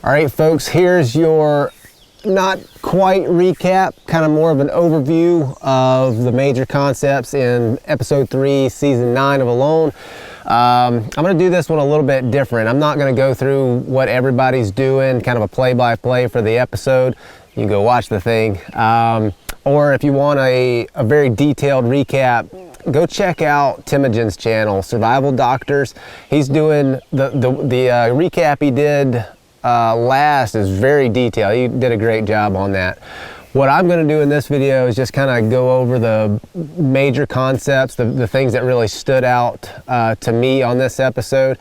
All right, folks, here's your not quite recap, kind of more of an overview of the major concepts in episode 3, season 9 of Alone. I'm going to do this one a little bit different. I'm not going to go through what everybody's doing, kind of a play-by-play for the episode. You can go watch the thing. Or if you want a very detailed recap, go check out Timogen's channel, Survival Doctors. He's doing the recap he did last is very detailed. He did a great job on that. What I'm going to do in this video is just kind of go over the major concepts, the things that really stood out to me on this episode.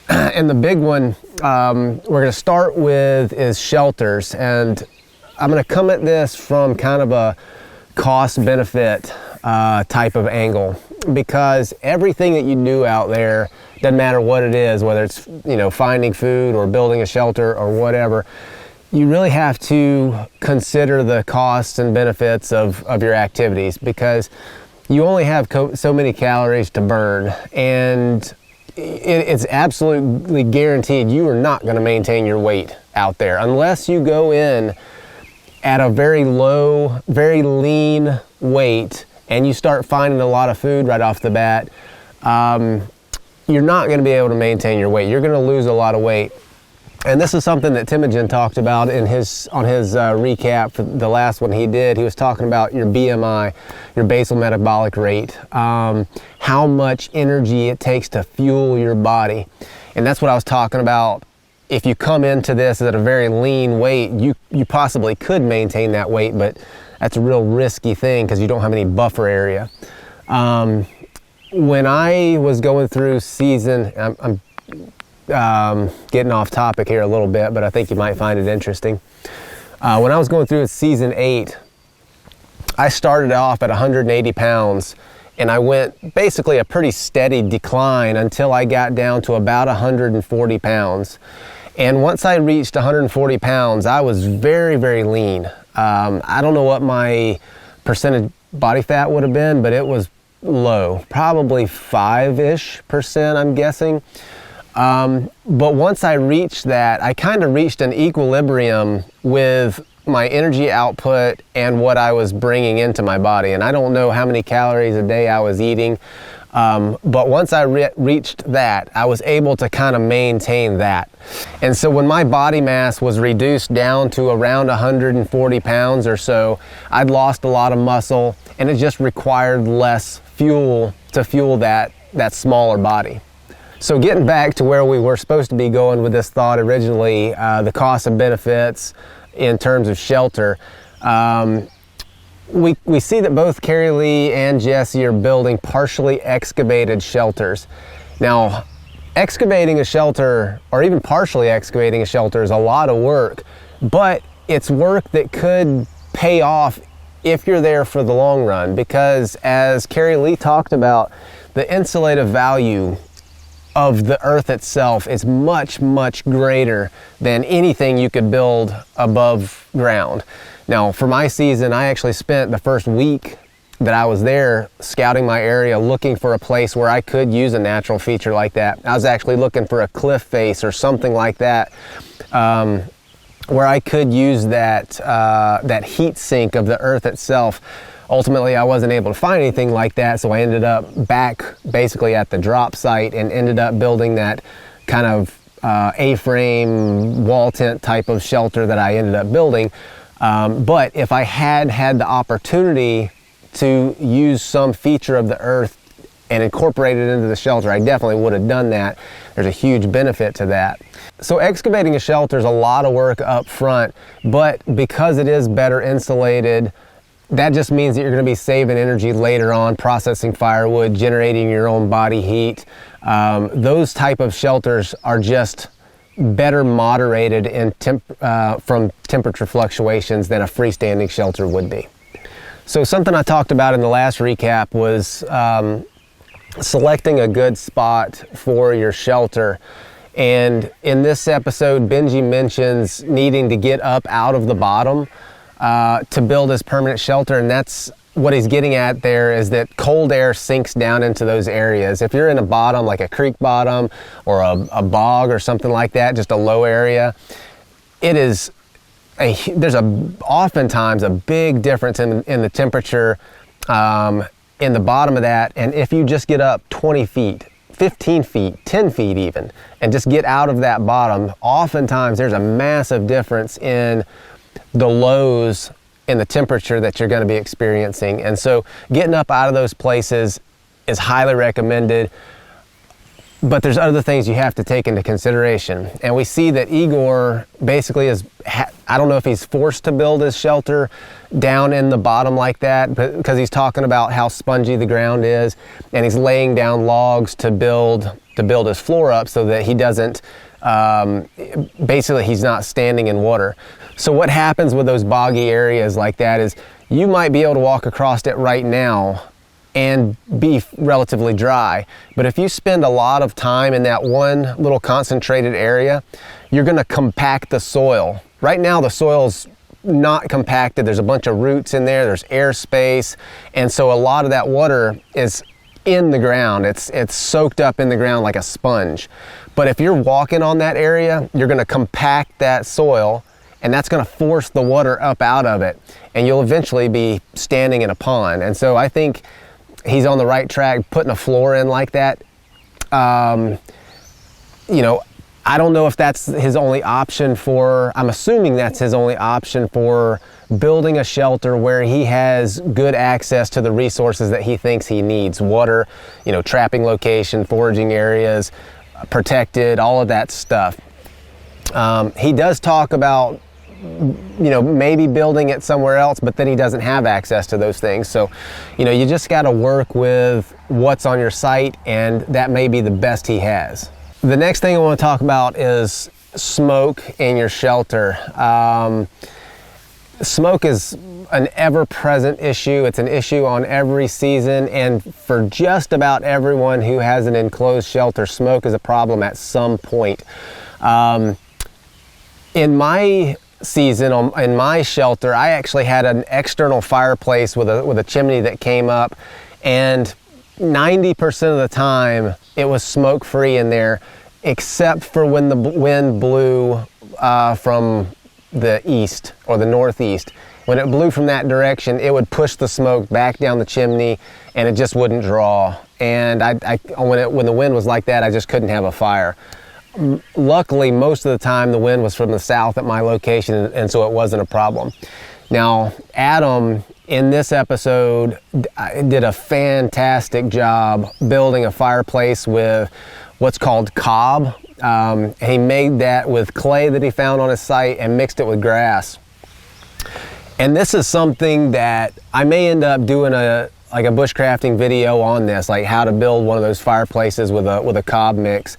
And the big one we're going to start with is shelters. And I'm going to come at this from kind of a cost-benefit type of angle, because everything that you do out there, doesn't matter what it is, whether it's, you know, finding food or building a shelter or whatever, you really have to consider the costs and benefits of your activities, because you only have so many calories to burn, and it's absolutely guaranteed you are not going to maintain your weight out there unless you go in at a very low, very lean weight and you start finding a lot of food right off the bat. You're not going to be able to maintain your weight. You're going to lose a lot of weight. And this is something that Timogen talked about on his recap for the last one he did. He was talking about your BMI, your basal metabolic rate, how much energy it takes to fuel your body. And that's what I was talking about. If you come into this at a very lean weight, you possibly could maintain that weight, but that's a real risky thing because you don't have any buffer area. When I was going through season, I'm getting off topic here a little bit, but I think you might find it interesting. When I was going through season 8, I started off at 180 pounds, and I went basically a pretty steady decline until I got down to about 140 pounds. And once I reached 140 pounds, I was very, very lean. I don't know what my percentage body fat would have been, but it was low, probably 5-ish%, I'm guessing. But once I reached that, I kind of reached an equilibrium with my energy output and what I was bringing into my body. And I don't know how many calories a day I was eating, but once I reached that, I was able to kind of maintain that. And so when my body mass was reduced down to around 140 pounds or so, I'd lost a lot of muscle, and it just required less fuel to fuel that smaller body. So getting back to where we were supposed to be going with this thought originally, the costs and benefits in terms of shelter. We see that both Kerri Lee and Jessi are building partially excavated shelters. Now, excavating a shelter, or even partially excavating a shelter, is a lot of work, but it's work that could pay off if you're there for the long run, because as Kerri Lee talked about, the insulative value of the earth itself is much, much greater than anything you could build above ground. Now, for my season, I actually spent the first week that I was there scouting my area, looking for a place where I could use a natural feature like that. I was actually looking for a cliff face or something like that, where I could use that heat sink of the earth itself. Ultimately, I wasn't able to find anything like that, so I ended up back basically at the drop site and ended up building that kind of A-frame wall tent type of shelter that I ended up building. But if I had the opportunity to use some feature of the earth and incorporate it into the shelter, I definitely would have done that. There's a huge benefit to that. So excavating a shelter is a lot of work up front, but because it is better insulated, that just means that you're going to be saving energy later on, processing firewood, generating your own body heat. Those type of shelters are just better moderated in from temperature fluctuations than a freestanding shelter would be. So something I talked about in the last recap was selecting a good spot for your shelter. And in this episode, Benji mentions needing to get up out of the bottom to build his permanent shelter, and that's what he's getting at there, is that cold air sinks down into those areas. If you're in a bottom, like a creek bottom or a bog or something like that, just a low area, there's oftentimes a big difference in the temperature in the bottom of that. And if you just get up 20 feet, 15 feet, 10 feet even, and just get out of that bottom, oftentimes there's a massive difference in the lows in the temperature that you're going to be experiencing. And so getting up out of those places is highly recommended. But there's other things you have to take into consideration. And we see that Igor basically I don't know if he's forced to build his shelter down in the bottom like that, because he's talking about how spongy the ground is, and he's laying down logs to build his floor up so that he doesn't, basically he's not standing in water. So what happens with those boggy areas like that is you might be able to walk across it right now and be relatively dry. But if you spend a lot of time in that one little concentrated area, you're gonna compact the soil. Right now the soil's not compacted. There's a bunch of roots in there, there's air space, and so a lot of that water is in the ground. It's soaked up in the ground like a sponge. But if you're walking on that area, you're gonna compact that soil, and that's gonna force the water up out of it, and you'll eventually be standing in a pond. And so I think he's on the right track putting a floor in like that. You know, I don't know if that's his only option I'm assuming that's his only option for building a shelter where he has good access to the resources that he thinks he needs. Water, you know, trapping location, foraging areas, protected, all of that stuff. He does talk about, you know, maybe building it somewhere else, but then he doesn't have access to those things. So, you know, you just got to work with what's on your site, and that may be the best he has. The next thing I want to talk about is smoke in your shelter. Smoke is an ever-present issue. It's an issue on every season, and for just about everyone who has an enclosed shelter, smoke is a problem at some point. In my season, in my shelter, I actually had an external fireplace with a chimney that came up, and 90% of the time it was smoke free in there, except for when the wind blew from the east or the northeast. When it blew from that direction, it would push the smoke back down the chimney, and it just wouldn't draw. And when the wind was like that, I just couldn't have a fire. Luckily, most of the time the wind was from the south at my location, and so it wasn't a problem. Now, Adam, in this episode, did a fantastic job building a fireplace with what's called cob. He made that with clay that he found on his site and mixed it with grass. And this is something that I may end up doing a bushcrafting video on this, like how to build one of those fireplaces with a cob mix.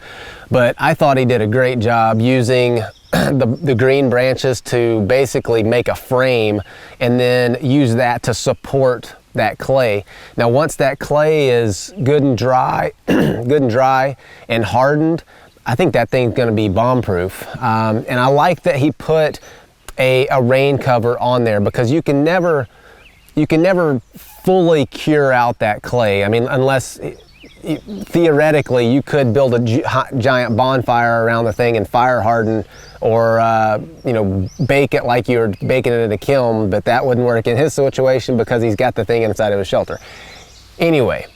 But I thought he did a great job using the green branches to basically make a frame, and then use that to support that clay. Now, once that clay is good and dry, and hardened, I think that thing's going to be bomb-proof. And I like that he put a rain cover on there, because you can never fully cure out that clay. I mean, unless theoretically you could build a giant bonfire around the thing and fire harden, or you know, bake it like you're baking it in a kiln, but that wouldn't work in his situation because he's got the thing inside of his shelter. Anyway,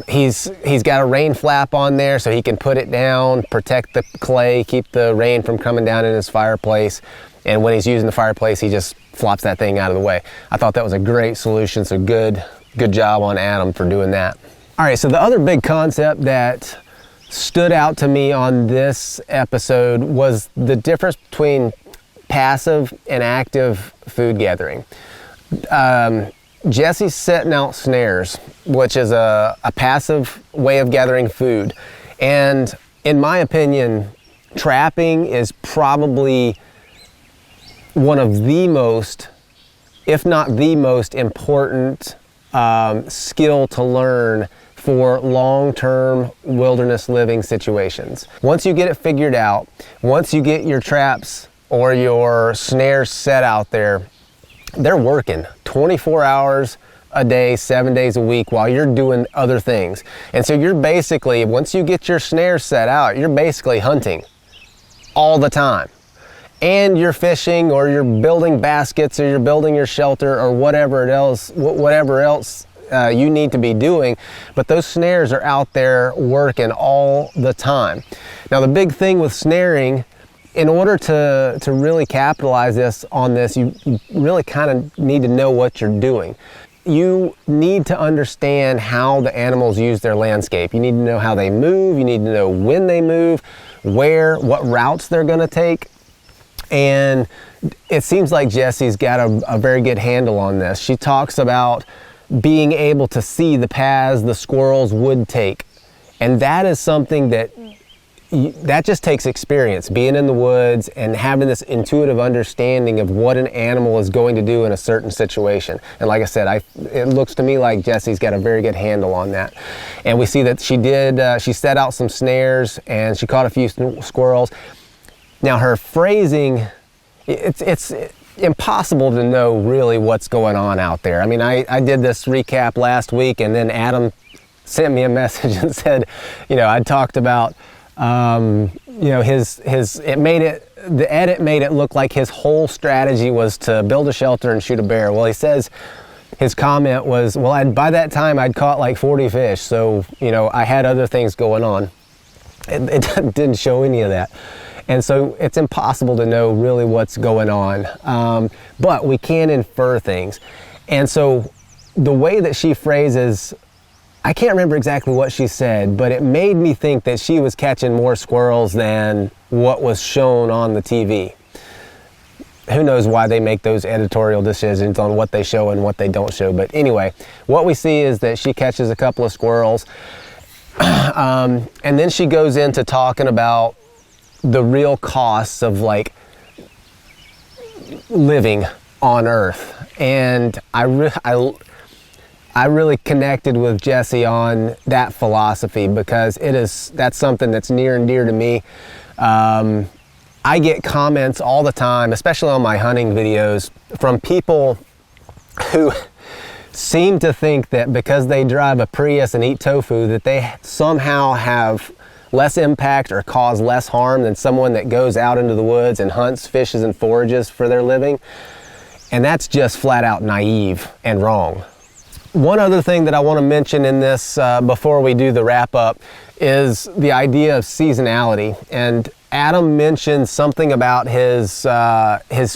he's got a rain flap on there so he can put it down, protect the clay, keep the rain from coming down in his fireplace. And when he's using the fireplace, he just flops that thing out of the way. I thought that was a great solution, so good job on Adam for doing that. All right, so the other big concept that stood out to me on this episode was the difference between passive and active food gathering. Jessi's setting out snares, which is a passive way of gathering food. And in my opinion, trapping is probably one of the most, if not the most important skill to learn for long-term wilderness living situations. Once you get it figured out, once you get your traps or your snares set out there, they're working 24 hours a day, 7 days a week while you're doing other things. And so you're basically, once you get your snares set out, you're basically hunting all the time. and you're fishing, or you're building baskets, or you're building your shelter, or whatever else you need to be doing. But those snares are out there working all the time. Now, the big thing with snaring, in order to really capitalize on this, you really kind of need to know what you're doing. You need to understand how the animals use their landscape. You need to know how they move. You need to know when they move, what routes they're going to take. And it seems like Jessi's got a very good handle on this. She talks about being able to see the paths the squirrels would take. And that is something that just takes experience, being in the woods and having this intuitive understanding of what an animal is going to do in a certain situation. And like I said, it looks to me like Jessi's got a very good handle on that. And we see that she set out some snares and she caught a few squirrels. Now, her phrasing, it's impossible to know really what's going on out there. I mean, I did this recap last week, and then Adam sent me a message and said, I'd talked about the edit made it look like his whole strategy was to build a shelter and shoot a bear. Well, he says his comment was, well, by that time I'd caught like 40 fish, so I had other things going on. It didn't show any of that, and so it's impossible to know really what's going on, but we can infer things. And so the way that she phrases, I can't remember exactly what she said, but it made me think that she was catching more squirrels than what was shown on the TV. Who knows why they make those editorial decisions on what they show and what they don't show. But anyway, what we see is that she catches a couple of squirrels, and then she goes into talking about the real costs of like living on Earth. And I really connected with Jessi on that philosophy, because that's something that's near and dear to me. I get comments all the time, especially on my hunting videos, from people who seem to think that because they drive a Prius and eat tofu, that they somehow have less impact or cause less harm than someone that goes out into the woods and hunts, fishes, and forages for their living. And that's just flat out naive and wrong. One other thing that I want to mention in this before we do the wrap up is the idea of seasonality. And Adam mentioned something about his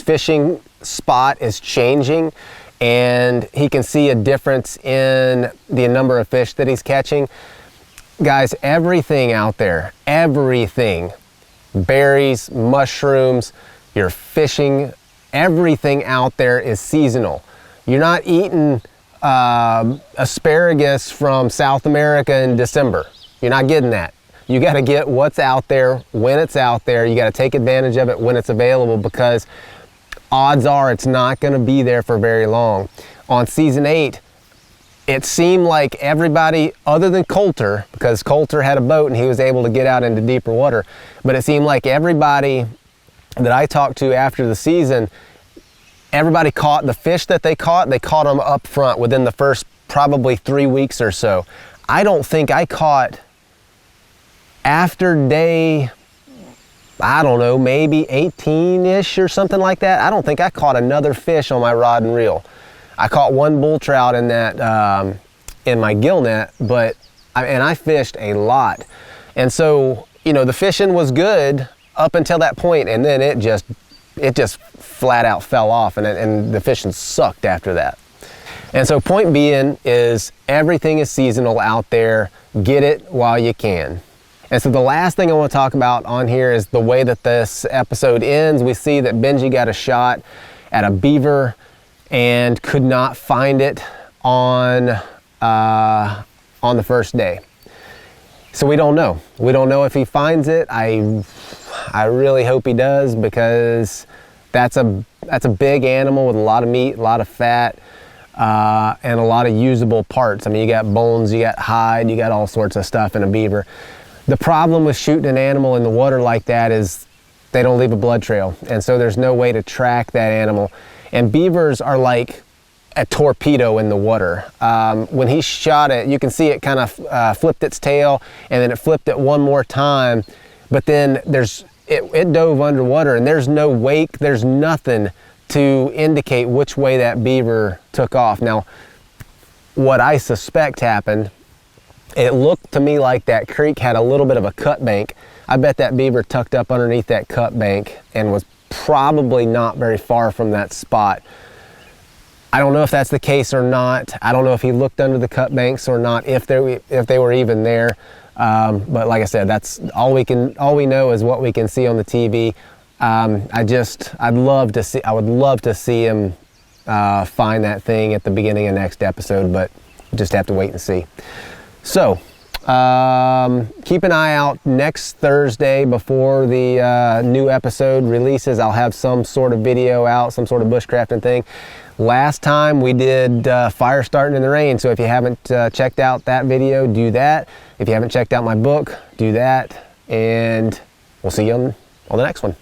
fishing spot is changing, and he can see a difference in the number of fish that he's catching. Guys, everything out there, everything, berries, mushrooms, you're fishing, everything out there is seasonal. You're not eating asparagus from South America in December. You're not getting that. You got to get what's out there when it's out there. You got to take advantage of it when it's available, because odds are it's not going to be there for very long. On season 8, it seemed like everybody other than Coulter, because Coulter had a boat and he was able to get out into deeper water, but it seemed like everybody that I talked to after the season, everybody caught the fish that they caught them up front within the first probably 3 weeks or so. I don't think I caught after day, I don't know, maybe 18-ish or something like that. I don't think I caught another fish on my rod and reel. I caught one bull trout in that in my gill net, but I fished a lot. And so, the fishing was good up until that point, and then it just flat out fell off, and the fishing sucked after that. And so point being is everything is seasonal out there. Get it while you can. And so the last thing I want to talk about on here is the way that this episode ends. We see that Benji got a shot at a beaver and could not find it on the first day. So we don't know. We don't know if he finds it. I really hope he does, because that's a big animal with a lot of meat, a lot of fat, and a lot of usable parts. I mean, you got bones, you got hide, you got all sorts of stuff in a beaver. The problem with shooting an animal in the water like that is they don't leave a blood trail, and so there's no way to track that animal. And beavers are like a torpedo in the water. When he shot it, you can see it kind of flipped its tail, and then it flipped it one more time, but then it dove underwater, and there's no wake, there's nothing to indicate which way that beaver took off. Now, what I suspect happened, it looked to me like that creek had a little bit of a cut bank. I bet that beaver tucked up underneath that cut bank and was probably not very far from that spot. I don't know if that's the case or not. I don't know if he looked under the cut banks or not, if they were even there. But like I said, that's all we know is what we can see on the TV. I would love to see him find that thing at the beginning of next episode, but we'll just have to wait and see. So keep an eye out next Thursday before the new episode releases. I'll have some sort of video out, some sort of bushcrafting thing. Last time we did fire starting in the rain, so if you haven't checked out that video, do that. If you haven't checked out my book, do that, and we'll see you on the next one.